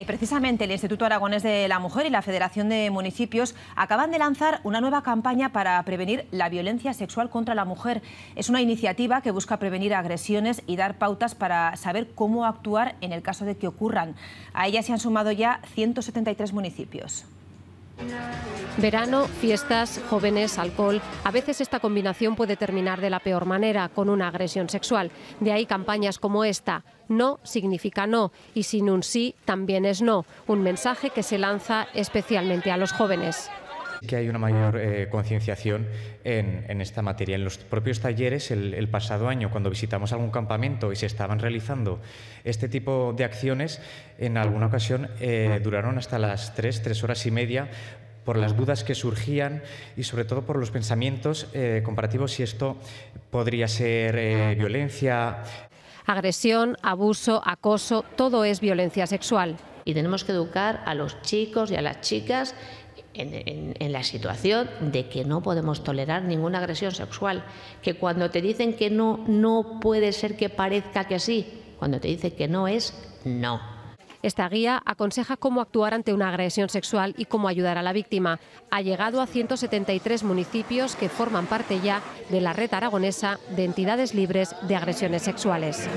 Precisamente el Instituto Aragonés de la Mujer y la Federación de Municipios acaban de lanzar una nueva campaña para prevenir la violencia sexual contra la mujer. Es una iniciativa que busca prevenir agresiones y dar pautas para saber cómo actuar en el caso de que ocurran. A ella se han sumado ya 173 municipios. Verano, fiestas, jóvenes, alcohol. A veces esta combinación puede terminar de la peor manera, con una agresión sexual. De ahí campañas como esta. No significa no, y sin un sí también es no. Un mensaje que se lanza especialmente a los jóvenes. Que hay una mayor concienciación en esta materia. En los propios talleres, el pasado año, cuando visitamos algún campamento y se estaban realizando este tipo de acciones, en alguna ocasión duraron hasta las 3 horas y media, por las dudas que surgían y sobre todo por los pensamientos comparativos si esto podría ser violencia. Agresión, abuso, acoso, todo es violencia sexual. Y tenemos que educar a los chicos y a las chicas en la situación de que no podemos tolerar ninguna agresión sexual, que cuando te dicen que no, no puede ser que parezca que sí, cuando te dicen que no es no. Esta guía aconseja cómo actuar ante una agresión sexual y cómo ayudar a la víctima. Ha llegado a 173 municipios que forman parte ya de la red aragonesa de entidades libres de agresiones sexuales.